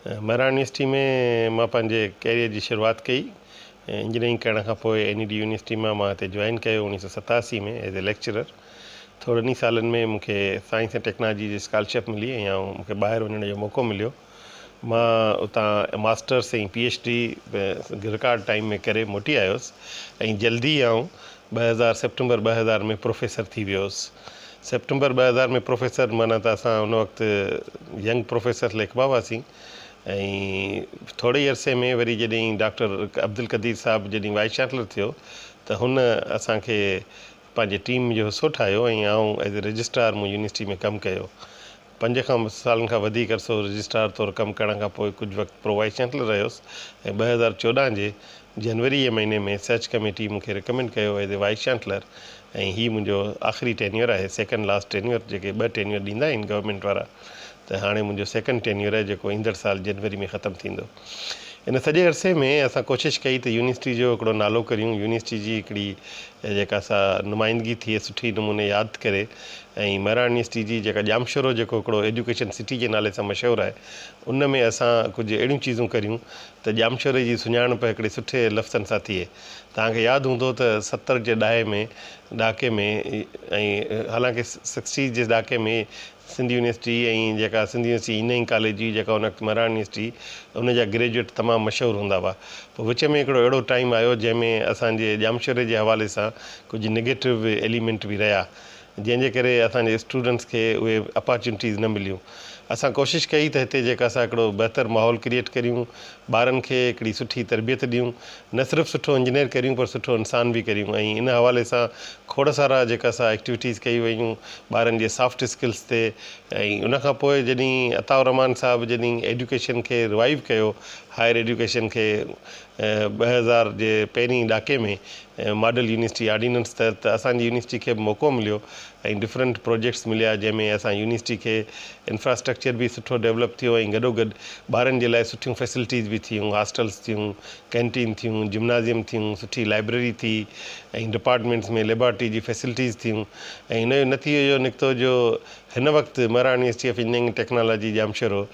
Maharashtra university में मां पंहिंजे कैरियर जी शुरूआत कई। इंजीनियरिंग करण खां पोइ NED यूनिवर्सिटी मां हिते जॉइन कयो 1987 में एज ए लेक्चरर। थोड़नि ई सालनि में मूंखे साइंस ऐं टेक्नोलॉजी जी स्कॉलरशिप मिली ऐं मूंखे ॿाहिरि वञण जो मौक़ो मिलियो। मां उतां मास्टर्स ऐं PhD रिकॉर्ड टाइम में करे मोटी आयुसि ऐं जल्दी सेप्टेंबर 2000 में प्रोफेसर थी वियो हुउसि। सेप्टेंबर 2000 में प्रोफेसर माना त असां उन वक़्तु यंग प्रोफेसर लिखबा हुआसीं ऐं थोरे ई अरसे में वरी जॾहिं डॉक्टर अब्दुल कदीर साहब जॾहिं वाइस चांसलर थियो त हुन असांखे पंहिंजे टीम जो हिसो ठाहियो ऐं आउं एज ए रजिस्ट्रार मूं यूनिवर्सिटी में कमु कयो। 5 सालनि खां वधीक अरसो रजिस्ट्रार तौरु कमु करण खां पोइ कुझु वक़्तु प्रो वाइस चांसलर रहियुसि ऐं 2014 जे जनवरी महीने में सर्च कमेटी मूंखे रिकमेंड कयो एज ए वाइस चांसलर ऐं हीउ मुंहिंजो आख़िरी टेन्योर आहे, सेकेंड लास्ट टेन्योर। जेके 2 टेन्योर ॾींदा आहिनि गवर्नमेंट वारा, त हाणे मुंहिंजो सेकेंड टेन्योर आहे जेको ईंदड़ साल जनवरी में ख़तमु थींदो। इन सॼे अरसे में असां कोशिशि कई त यूनिवर्सिटी जो हिकिड़ो नालो करियूं, यूनिवर्सिटी जी हिकिड़ी जेका असां नुमाइंदगी थिए सुठी नमूने यादि करे। ऐं महाराष्ट्र यूनिवर्सिटी जी जेका जामशोरो जेको हिकिड़ो एजुकेशन सिटी जे नाले सां मशहूरु आहे, उन में असां कुझु अहिड़ियूं चीज़ूं करियूं त जामशोरे जी सुञाणप हिकिड़े सुठे लफ़्ज़नि सां थिए। तव्हांखे यादि हूंदो त 70 जे ॾहाके में ऐं हालांकि 60 जे ॾहाके में सिंध यूनिवर्सिटी ऐं जेका सिंध यूनिवर्सिटी इंजीनियरिंग कॉलेज जी जेका उन वक़्तु महाराष्ट्र यूनिवर्सिटी, उन जा ग्रेजुएट तमामु मशहूरु हूंदा हुआ। पोइ विच में हिकिड़ो अहिड़ो टाइम आयो जंहिंमें असांजे जामशोरे जे हवाले सां कुझु नेगेटिव एलिमेंट बि रहिया, जंहिंजे करे असांजे स्टूडेंट्स खे उहे अपॉर्चुनिटीज़ न मिलियूं। असां कोशिशि कई त हिते जेका असां हिकिड़ो बहितर माहौल क्रिएट करियूं, ॿारनि खे हिकिड़ी सुठी तरबियत ॾियूं, न सिर्फ़ु सुठो इंजीनियर करियूं पर सुठो इंसान बि करियूं। ऐं इन हवाले सां खोड़ सारा जेका असां एक्टिविटीज़ कई वयूं ॿारनि जे सॉफ्ट स्किल्स ते। ऐं उनखां पोइ जॾहिं अताउर रहमान साहब जॾहिं एजुकेशन खे रिवाइव कयो, हायर एजुकेशन खे 2000 जे पहिरीं ॾहाके में मॉडल यूनिवर्सिटी ऑर्डिनेंस त असांजी यूनिवर्सिटी खे बि मौक़ो मिलियो ऐं डिफरेंट प्रोजेक्ट्स मिलिया, जंहिंमें असां यूनिवर्सिटी खे इंफ्रास्ट्रक्चर बि सुठो डेवलप थियो ऐं गॾोगॾु ॿारनि जे लाइ सुठियूं फैसिलिटीज़ बि थियूं, हॉस्टल्स थियूं, कैंटीन थियूं, जिम्नाज़ियम थियूं, सुठी लाइब्रेरी थी ऐं डिपार्टमेंट्स में लेबॉरेटरी जी फैसिलिटीज़ थियूं। ऐं इन जो नतीजो इहो निकितो जो हिन वक़्तु Maharashtra university of engineering technology Jamshoro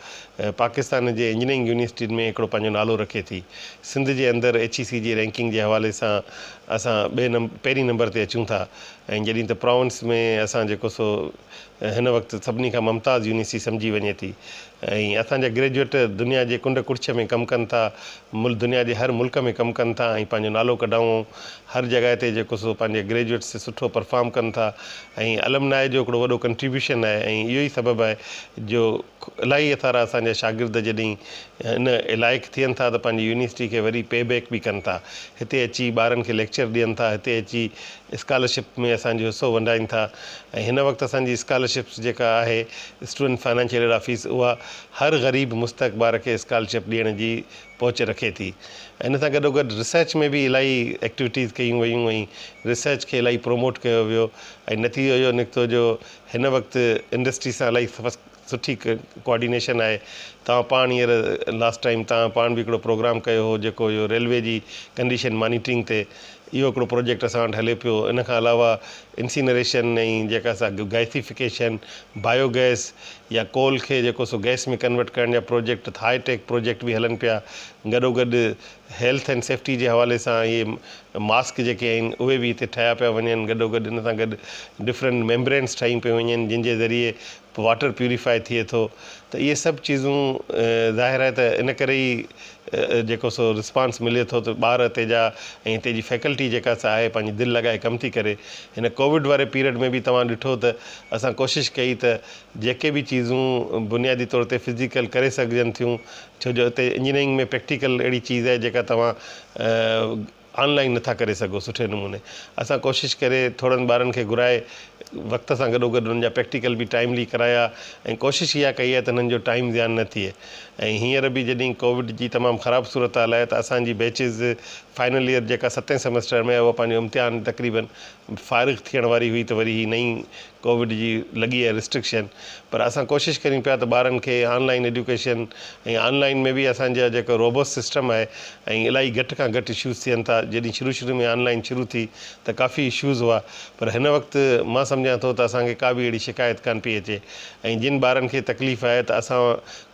Pakistan J engineering university में हिकिड़ो पंहिंजो नालो रखे थी। सिंध जे अंदरि HEC जी रैंकिंग जे हवाले सां असां पहिरीं नंबर ते अचूं था। ऐं जॾहिं त प्रोविंस में असां जेको सो हिन वक़्तु सभिनी खां मुमताज़ यूनिवर्सिटी सम्झी वञे थी। ऐं असांजा ग्रेजुएट दुनिया जे कुंड कुड़िछ में कमु कनि था, दुनिया जे हर मुल्क में कमु कनि था ऐं पंहिंजो नालो कढाऊं। हर जॻह ते जेको सो पंहिंजे ग्रेजुएट्स सुठो परफॉर्म कनि था ऐं अलमनाए जो हिकिड़ो वॾो कंट्रीब्यूशन आहे। ऐं इहो ई सबबु आहे जो इलाही सारा असांजा शागिर्द जॾहिं इन इलाइक़ थियनि था त पंहिंजी यूनिवर्सिटी खे वरी पे बैक बि कनि था, हिते अची ॿारनि खे लेक्चर ॾियनि था, हिते अची स्कॉलरशिप में असांजो हिसो वंडाइनि था। ऐं हिन वक़्तु असांजी स्कॉलरशिप्स जेका आहे स्टूडेंट फाइनेंशियल एड ऑफिस, उहा हर ग़रीब मुस्तक ॿार खे स्कॉलरशिप ॾियण जी पहुच रखे थी। इन सां गॾोगॾु रिसर्च में बि इलाही एक्टिविटीज़ कयूं वयूं ऐं रिसर्च खे इलाही प्रोमोट कयो वियो ऐं नतीजो इहो निकितो जो हिन वक़्तु इंडस्ट्री सां इलाही सुठी कोऑर्डिनेशन आहे। तव्हां पाण हींअर लास्ट टाइम तव्हां पाण बि हिकिड़ो प्रोग्राम कयो हो जेको इहो रेलवे जी कंडीशन मॉनिटरिंग ते, इहो हिकिड़ो प्रोजेक्ट असां वटि हले पियो। इन खां अलावा इंसिनरेशन ऐं जेका असां गैसिफिकेशन, बायोगैस या कोल खे जेको सो गैस में कन्वर्ट करण जा प्रोजेक्ट, हाईटेक प्रोजेक्ट बि हलनि पिया। गॾोगॾु हेल्थ एंड सेफ्टी जे हवाले सां इहे मास्क जेके आहिनि उहे बि हिते ठाहिया पिया वञनि। गॾोगॾु इन सां गॾु डिफरेंट मेम्ब्रेन्स ठाहियूं पियूं वञनि जिन जे ज़रिए वाटर प्यूरीफाई थिए थो। त इहे सभु चीज़ूं ज़ाहिर आहे त इन करे ई जेको सो रिस्पॉन्स मिले थो त ॿार हिते जा ऐं हिते जी फैकल्टी जेका सा आहे पंहिंजी दिलि लॻाए कमु थी करे। हिन कोविड वारे पीरियड में बि तव्हां ॾिठो त असां कोशिशि कई त जेके बि चीज़ूं बुनियादी तौर ते फिज़िकल करे सघजनि थियूं, छो जो हिते इंजीनियरिंग में प्रैक्टिकल अहिड़ी चीज़ आहे जेका तव्हां ऑनलाइन नथा करे सघो सुठे नमूने। असां कोशिशि करे थोरनि ॿारनि खे घुराए वक़्त सां गॾोगॾु उन्हनि जा प्रैक्टिकल बि टाइमली कराया ऐं कोशिशि इहा कई आहे त हिननि जो टाइम ज़्यान न थिए। ऐं हींअर बि जॾहिं कोविड जी तमामु ख़राबु सूरत हाल आहे त असांजी बैचिस फाइनल ईयर जेका 7 सेमेस्टर में उहा पंहिंजो इम्तिहान तक़रीबन फ़ारिग़ थियण वारी हुई, त वरी ही नई कोविड जी लॻी आहे रिस्ट्रिक्शन, पर असां कोशिशि कयूं पिया त ॿारनि खे ऑनलाइन एजुकेशन ऐं ऑनलाइन में बि असांजा जेको रोबोट सिस्टम आहे ऐं इलाही घटि खां घटि इशूज़ थियनि था। जॾहिं शुरू में ऑनलाइन शुरू थी त काफ़ी इशूज़ हुआ, पर हिन वक़्तु मां सम्झां थो त असांखे का बि अहिड़ी शिकायत कान पई अचे। ऐं जिन ॿारनि खे तकलीफ़ आहे त असां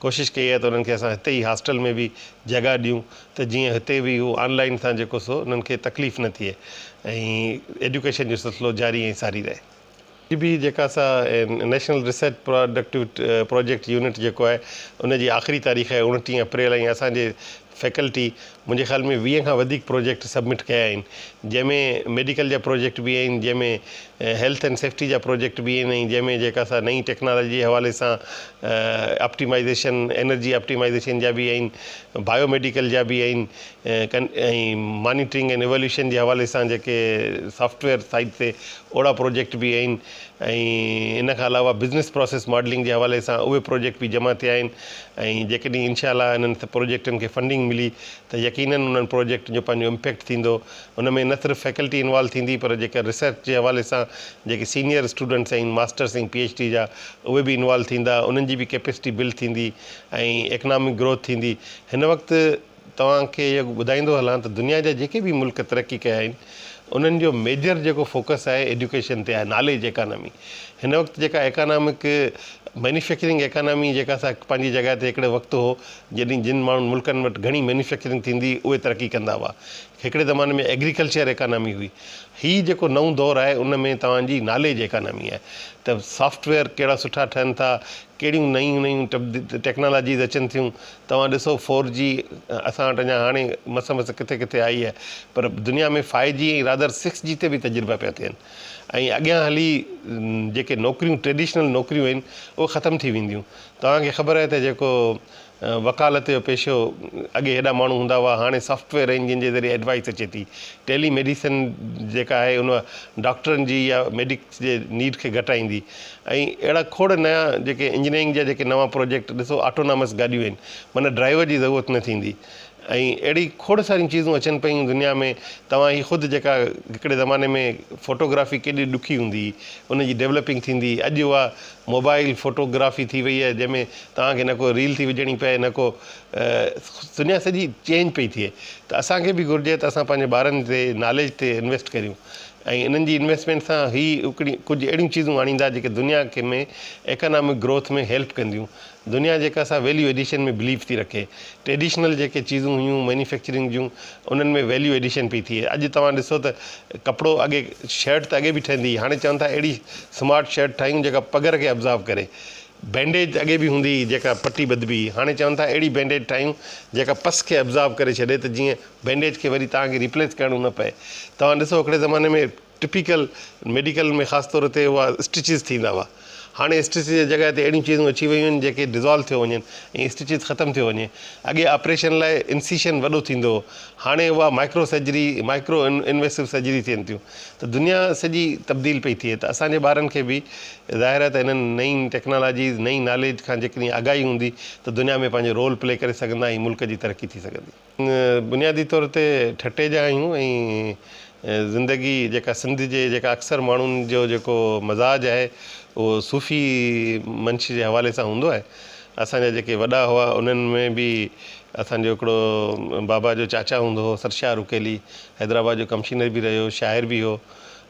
कोशिशि कई आहे त उन्हनि खे असां हिते ई हॉस्टल में बि जॻह ॾियूं त जीअं हिते बि हू ऑनलाइन सां जेको सो उन्हनि खे तकलीफ़ न थिए ऐं एजुकेशन जो सिलसिलो जारी ऐं सारी रहे। ही बि जेका असां नेशनल रिसर्च प्रोजेक्ट यूनिट जेको आहे उनजी आख़िरी तारीख़ आहे 29 अप्रैल, ऐं असांजे फैकल्टी मुंहिंजे ख़्याल में 20 खां वधीक प्रोजेक्ट सबमिट कया आहिनि, जंहिंमें मेडिकल जा प्रोजेक्ट बि आहिनि, जंहिंमें हेल्थ एंड सेफ्टी जा प्रोजेक्ट बि आहिनि, ऐं जंहिंमें जेका नई टेक्नोलॉजी जे हवाले सां ऑप्टिमाइज़ेशन एनर्जी ऑप्टिमाइज़ेशन जा बि आहिनि, बायोमेडिकल जा बि आहिनि, ऐं मॉनिटरिंग एंड एवोल्यूशन जे हवाले सां जेके सॉफ्टवेयर साइड ते ओड़ा प्रोजेक्ट बि आहिनि, ऐं इन खां अलावा बिज़नेस प्रोसेस मॉडलिंग जे हवाले सां उहे प्रोजेक्ट बि जमा थिया आहिनि। ऐं जेकॾहिं इंशाअल्लाह इन्हनि प्रोजेक्टनि खे फंडिंग मिली त यकीनन उन्हनि प्रोजेक्ट जो पंहिंजो इम्पैक्ट थींदो। उन में न सिर्फ़ु फैकल्टी इन्वॉल्व थींदी, पर जेका रिसर्च जे हवाले सां जेके सीनियर स्टूडेंट्स आहिनि मास्टर्स ऐं PhD जा उहे बि इन्वॉल्व थींदा, उन्हनि जी बि कैपेसिटी बिल्ड थींदी ऐं इकनॉमिक ग्रोथ थींदी। हिन वक़्तु तव्हांखे इहो ॿुधाईंदो हलां त दुनिया जा जेके बि मुल्क तरक़ी कया आहिनि उन्हनि जो मेजर जेको फोकस आहे एजुकेशन ते आहे, नॉलेज इकानमी। हिन वक़्तु जेका इकानॉमिक मैन्युफैक्चरिंग इकानमी जेका असां पंहिंजी जॻह ते हिकिड़े वक़्तु हो जॾहिं जिन माण्हुनि मुल्कनि वटि घणी मैन्युफैक्चरिंग थींदी उहे तरक़ी कंदा हुआ, हिकिड़े ज़माने में एग्रीकल्चर इकानमी हुई। हीअ जेको नओं दौरु आहे उन में तव्हांजी नॉलेज इकानमी आहे, त सॉफ्टवेयर कहिड़ा सुठा ठहनि था, कहिड़ियूं नयूं टेक्नोलॉजीज़ अचनि थियूं। तव्हां ॾिसो 4G असां वटि अञा हाणे मस किथे किथे आई आहे, पर दुनिया में 5G ऐं रादर 6G ते बि तजुर्बा पिया थियनि। ऐं अॻियां हली जेके नौकरियूं ट्रेडिशनल नौकरियूं आहिनि उहे ख़तमु थी वेंदियूं। तव्हांखे ख़बर आहे त जेको वकालत जो पेशो अॻे हेॾा माण्हू हूंदा हुआ, हाणे सॉफ्टवेयर आहिनि जिन जे ज़रिए एडवाइस अचे थी। टेलीमेडिसन जेका आहे उन डॉक्टरनि जी या मेडिक्स जे नीड खे घटाईंदी। ऐं अहिड़ा खोड़ नया जेके इंजीनियरिंग जा जेके नवां प्रोजेक्ट ॾिसो, ऑटोनॉमस गाॾियूं आहिनि, माना ड्राइवर जी ज़रूरत न थींदी। ऐं अहिड़ी खोड़ सारियूं चीज़ूं अचनि पियूं दुनिया में। तव्हां ही ख़ुदि जेका हिकिड़े ज़माने में फ़ोटोग्राफी केॾी ॾुखी हूंदी हुई, उनजी डेवलपिंग थींदी। अॼु उहा मोबाइल फ़ोटोग्राफी थी वई आहे, जंहिंमें तव्हांखे न को रील थी विझणी पए, न को दुनिया सॼी चेंज पई थिए। त असांखे बि घुरिजे त असां पंहिंजे ॿारनि ते नॉलेज ते इन्वेस्ट करियूं, ऐं इन्हनि जी इन्वेस्टमेंट सां ही कुझु अहिड़ियूं चीज़ूं आणींदा जेके दुनिया खे में इकनॉमिक ग्रोथ में हेल्प कंदियूं। दुनिया जेका असां वैल्यू एडिशन में बिलीव थी रखे, ट्रेडिशनल जेके चीज़ूं हुयूं मैन्युफैक्चरिंग जूं उन्हनि में वैल्यू एडिशन पई थिए। अॼु तव्हां ॾिसो त कपिड़ो अॻे शर्ट त अॻे बि ठहंदी, हाणे चवनि था अहिड़ी स्मार्ट शर्ट ठाहियूं जेका पगर खे ऑब्ज़र्व करे। बैंडेज अॻे बि हूंदी हुई जेका पटी ॿधबी, हाणे चवनि था अहिड़ी बैंडेज ठाहियूं जेका पस खे ऑब्ज़र्व करे छॾे, त जीअं बैंडेज खे वरी तव्हांखे रिप्लेस करिणो न पए। तव्हां ॾिसो हिकिड़े ज़माने में टिपिकल मेडिकल में ख़ासि तौर ते उहा स्टिचिस थींदा हुआ, हाणे स्टिचिस जी जॻह ते अहिड़ियूं चीज़ूं अची वियूं आहिनि जेके डिज़ॉल्व थियो वञनि ऐं स्टिचिस ख़तमु थियो वञे। अॻे ऑपरेशन लाइ इंसीशन वॾो थींदो हो, हाणे उहा micro surgery micro invasive surgery थियनि थियूं। त दुनिया सॼी तब्दील पई थिए। त असांजे ॿारनि खे बि ज़ाहिर आहे त इन्हनि नई टेक्नोलॉजीज़ नई नॉलेज खां जेकॾहिं आगाही हूंदी त दुनिया में पंहिंजो रोल प्ले करे सघंदा ऐं मुल्क जी तरक़ी थी सघंदी। बुनियादी तौर ते ठटे जा आहियूं ऐं ज़िंदगी जेका सिंध जे जेका अक्सर माण्हुनि जो जेको मज़ाज आहे उहो सूफ़ी मंश जे हवाले सां हूंदो आहे। असांजा जेके वॾा हुआ उन्हनि में बि असांजो हिकिड़ो बाबा जो चाचा हूंदो हो, सरशाह रुकेली, हैदराबाद जो कमिश्नर बि रहियो, शाइर बि हो,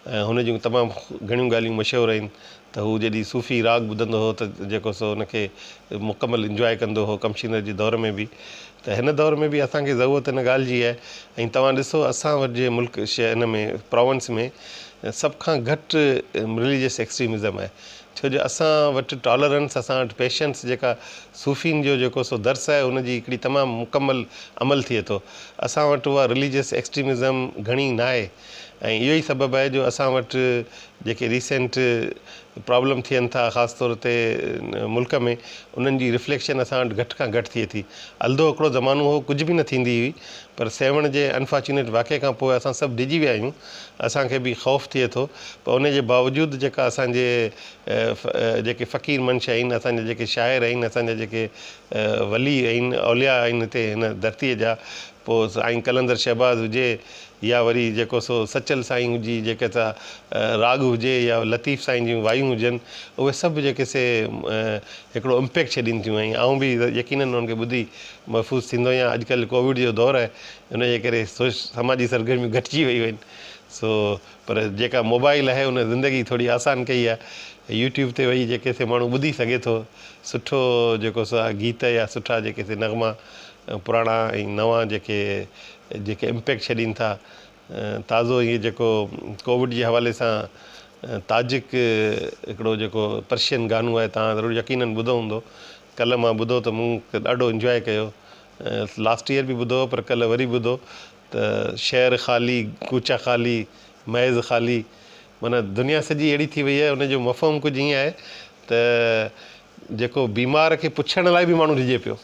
ऐं हुन जूं तमामु घणियूं ॻाल्हियूं मशहूरु आहिनि। त हू जॾहिं सूफ़ी राग ॿुधंदो हो त जेको सो हुनखे मुकमल इंजॉय कंदो हो कमिश्नर जे दौर में बि। त हिन दौर में बि असांखे ज़रूरत हिन ॻाल्हि जी आहे। ऐं तव्हां ॾिसो असां वटि जे मुल्क हिन में प्रोविंस में सभ खां घटि रिलीजियस एक्सट्रीमिज़म आहे, छो जो असां वटि टॉलरेंस, असां वटि पेशेंस जेका सूफ़ीन जो जेको सो दर्स आहे उनजी हिकिड़ी तमामु मुकमल अमल थिए थो। असां वटि उहा रिलीजियस एक्सट्रीमिज़म घणी न आहे ऐं इहो ई सबबु आहे जो असां वटि जेके रीसेंट प्रॉब्लम थियनि था ख़ासि तौर ते मुल्क में, उन्हनि जी रिफ्लेक्शन असां वटि घटि खां घटि थिए थी। अलदो हिकिड़ो ज़मानो हो कुझु बि न थींदी हुई, पर 7 जे अनफॉर्चुनेट वाक़े खां पोइ असां सभु डिॼी विया आहियूं। असांखे बि ख़ौफ़ थिए थो, पर उनजे बावजूदि जेका असांजे जेके फ़क़ीर मंश आहिनि, असांजा जेके शाइर आहिनि, असांजा जेके वली आहिनि, औलिया आहिनि हिते हिन धरतीअ जा, पोइ साईं कलंदर शहबाज़ हुजे या वरी जेको सो सचल साईं हुजी जेके सा राग हुजे या लतीफ़ साईं जूं वायूं हुजनि उहे सभु जेके से हिकिड़ो इम्पैक्ट छॾीनि थियूं ऐं आउं बि यकीननि उन्हनि खे ॿुधी महफ़ूज़ थींदो आहियां। अॼुकल्ह कोविड जो दौरु आहे उनजे करे समाजी सरगर्मियूं घटिजी वियूं आहिनि। सो पर जेका मोबाइल आहे उन ज़िंदगी थोरी आसान कई आहे। यूट्यूब ते वेही जेके से माण्हू ॿुधी सघे थो सुठो जेको सा गीत या सुठा जेके से नग़मा पुराणा ऐं नवां जेके इम्पैक्ट छॾीनि था। ताज़ो इहे जेको कोविड जे हवाले सां ताजिक हिकिड़ो जेको पर्शियन गानो आहे तव्हां ज़रूरु यकीननि ॿुधो हूंदो। कल्ह मां ॿुधो त मूं ॾाढो इंजॉय कयो। लास्ट ईयर बि ॿुधो पर कल्ह वरी ॿुधो त शहर ख़ाली कूचा ख़ाली महज़ ख़ाली माना दुनिया सॼी अहिड़ी थी वई आहे। उनजो मफ़हम कुझु ईअं आहे त जेको बीमार खे पुछण लाइ बि माण्हू डिॼे पियो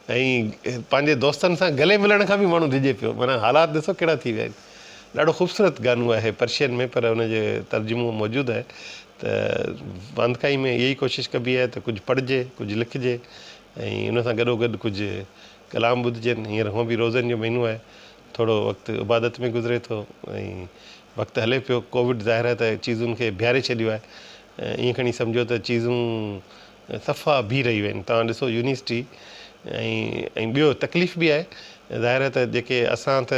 ऐं पंहिंजे दोस्तनि सां गले मिलण खां बि माण्हू डिॼे पियो। माना हालात ॾिसो कहिड़ा थी विया आहिनि। ॾाढो ख़ूबसूरत गानो आहे पर्शियन में पर हुनजे तर्जुमो मौजूदु आहे। त वांदकाई में इहा ई कोशिशि कबी आहे त कुझु पढ़िजे कुझु लिखिजे ऐं उन सां गॾोगॾु कुझु कलाम ॿुधिजनि। हींअर हूअं बि रोज़नि जो महीनो आहे थोरो वक़्तु इबादत में गुज़रे थो ऐं वक़्तु हले पियो। कोविड ज़ाहिर आहे त चीज़ुनि खे बीहारे छॾियो आहे। ईअं खणी सम्झो त चीज़ूं सफ़ा बीह रहियूं आहिनि। तव्हां ॾिसो यूनिवर्सिटी ऐं ॿियो तकलीफ़ बि आहे। ज़ाहिर आहे त जेके असां त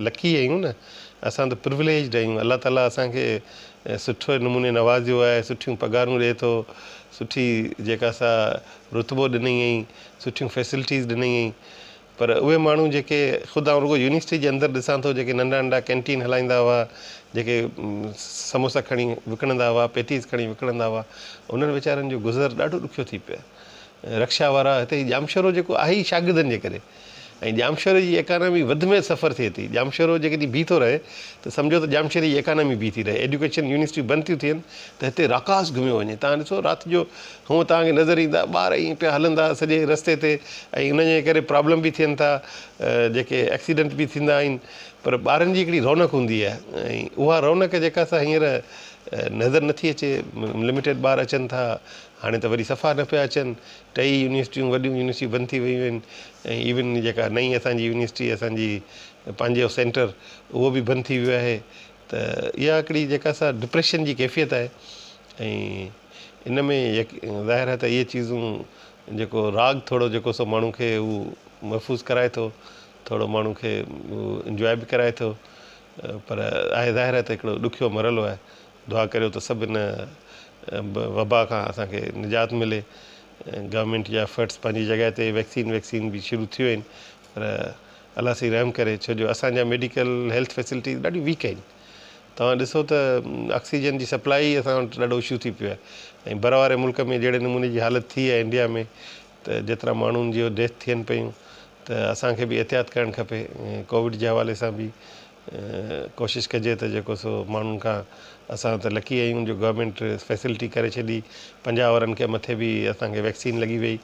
लकी आहियूं न असां त प्रिविलेज्ड आहियूं। अलाह ताला असांखे सुठे नमूने नवाज़ियो आहे सुठियूं पघारूं ॾिए थो सुठी जेका सा रुतबो ॾिनई ऐं सुठियूं फैसिलिटीज़ ॾिनई ऐं पर उहे माण्हू जेके ख़ुदि आउं रुॻो यूनिवर्सिटी जे अंदरि ॾिसां थो जेके नंढा नंढा कैंटीन हलाईंदा हुआ जेके समोसा खणी विकिणंदा हुआ पेटीज़ खणी विकिणंदा हुआ उन्हनि वीचारनि जो गुज़र ॾाढो ॾुखियो थी पियो आहे। रक्षा वारा हिते जामशोरो जेको आहे ई शागिर्दनि जे करे ऐं जामशोरे जी इकानमी वधि में सफ़र थिए थी। जामशोरो जेकॾहिं बीह थो रहे त सम्झो त जामशोरे जी इकानमी बीह थी रहे। एजुकेशन यूनिवर्सिटियूं बंदि थियूं थियनि त हिते राकास घुमियो वञे। तव्हां ॾिसो राति जो हूअं तव्हांखे नज़र ईंदा ॿार ईअं पिया हलंदा सॼे रस्ते ते ऐं उनजे करे प्रॉब्लम बि थियनि था जेके एक्सीडेंट बि थींदा आहिनि पर ॿारनि जी हिकिड़ी रौनक हूंदी आहे ऐं उहा रौनक जेका सा हींअर नज़र नथी अचे। लिमिटेड ॿार अचनि था हाणे त वरी सफ़ा न पिया अचनि। टई यूनिवर्सिटियूं वॾियूं यूनिवर्सिटियूं बंदि थी वियूं आहिनि ऐं इवन जेका नई असांजी यूनिवर्सिटी असांजी पंहिंजो सेंटर उहो बि बंदि थी वियो आहे। त इहा हिकिड़ी जेका सा डिप्रेशन जी कैफ़ियत आहे ऐं इन में ज़ाहिर आहे त इहे चीज़ूं जेको राग थोरो जेको सो माण्हू खे उहो महफ़ूज़ कराए थो थोरो माण्हू खे इंजॉय बि कराए थो पर आहे ज़ाहिर आहे त हिकिड़ो ॾुखियो मरहलो आहे। दुआ करियो त सभु इन वबा खां असांखे निजात मिले। गवर्नमेंट जा एफर्ट्स पंहिंजी जॻह ते वैक्सीन बि शुरू थियूं आहिनि पर अलाह साईं रहम करे छो जो असांजा मेडिकल हेल्थ फैसिलिटीज़ ॾाढी वीक आहिनि। तव्हां ॾिसो त ऑक्सीजन जी सप्लाई असां वटि ॾाढो इशू थी पियो आहे ऐं बर वारे मुल्क में जहिड़े नमूने जी हालत थी आहे इंडिया में त जेतिरा माण्हुनि जो डेथ थियनि पियूं त असांखे बि एहतियात करणु खपे। कोविड जे हवाले सां बि कोशिशि कजे त जेको सो माण्हुनि खां असां त लकी आहियूं जो गवर्नमेंट फैसिलिटी करे छॾी 50 वरनि खे मथे बि असांखे वैक्सीन लॻी वई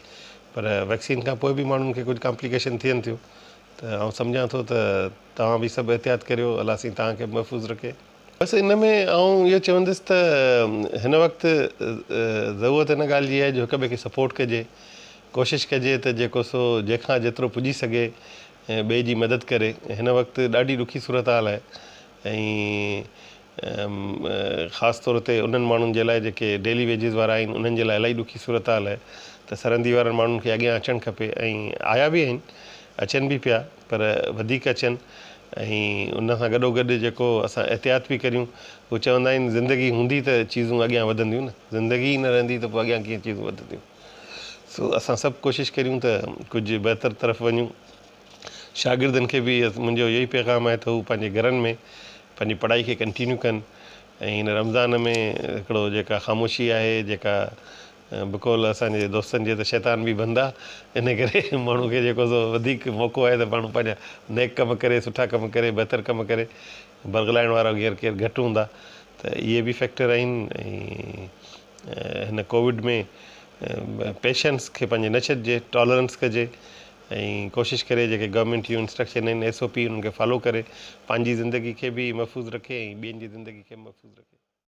पर वैक्सीन खां पोइ बि माण्हुनि खे कुझु कॉम्प्लिकेशन थियनि थियूं त आउं सम्झां थो त तव्हां बि सभु एहतियात करियो। अलाह साईं तव्हांखे महफ़ूज़ रखे। बसि इन में आउं इहो चवंदुसि त हिन वक़्तु ज़रूरत हिन ॻाल्हि जी आहे जो हिक ॿिए खे सपोर्ट कजे कोशिशि कजे त जेको सो जंहिंखां जेतिरो पुॼी सघे ऐं ॿिए जी मदद करे। हिन वक़्तु ॾाढी ॾुखी सूरत हाल आहे ऐं ख़ासि तौर ते उन्हनि माण्हुनि जे लाइ जेके डेली वेजिस वारा आहिनि उन्हनि जे लाइ इलाही ॾुखी सूरत हाल आहे त सरहदी वारनि माण्हुनि खे अॻियां अचणु खपे ऐं आया बि आहिनि अचनि बि पिया पर वधीक अचनि ऐं उन सां गॾोगॾु जेको असां एहतियात बि करियूं। उहे चवंदा आहिनि ज़िंदगी हूंदी त चीज़ूं अॻियां वधंदियूं न ज़िंदगी ई न रहंदी त पोइ अॻियां कीअं चीज़ूं वधंदियूं। सो असां सभु कोशिशि करियूं त कुझु बहितर तरफ़ वञूं। शागिर्दनि खे बि मुंहिंजो इहो ई पैगाम आहे त हू पंहिंजे घरनि में पंहिंजी पढ़ाई खे कंटिन्यू कनि ऐं हिन रमज़ान में हिकिड़ो जेका ख़ामोशी आहे जेका बिकॉल असांजे दोस्तनि जे त शैतान बि बंदि आहे इन करे माण्हू खे जेको सो वधीक मौक़ो आहे त माण्हू पंहिंजा नेक कमु करे सुठा कमु करे बहितर कमु करे बरगलाइण वारा हींअर केरु घटि हूंदा त इहे बि फैक्टर आहिनि। ऐं हिन कोविड में पेशेंस खे पंहिंजे न छॾिजे टॉलरेंस कजे ऐं कोशिशि करे जेके गवर्नमेंट जूं इंस्ट्रक्शन आहिनि SOP उन्हनि खे फॉलो करे पंहिंजी ज़िंदगी खे बि महफ़ूज़ रखे ऐं ॿियनि जी ज़िंदगी खे महफ़ूज़ रखे।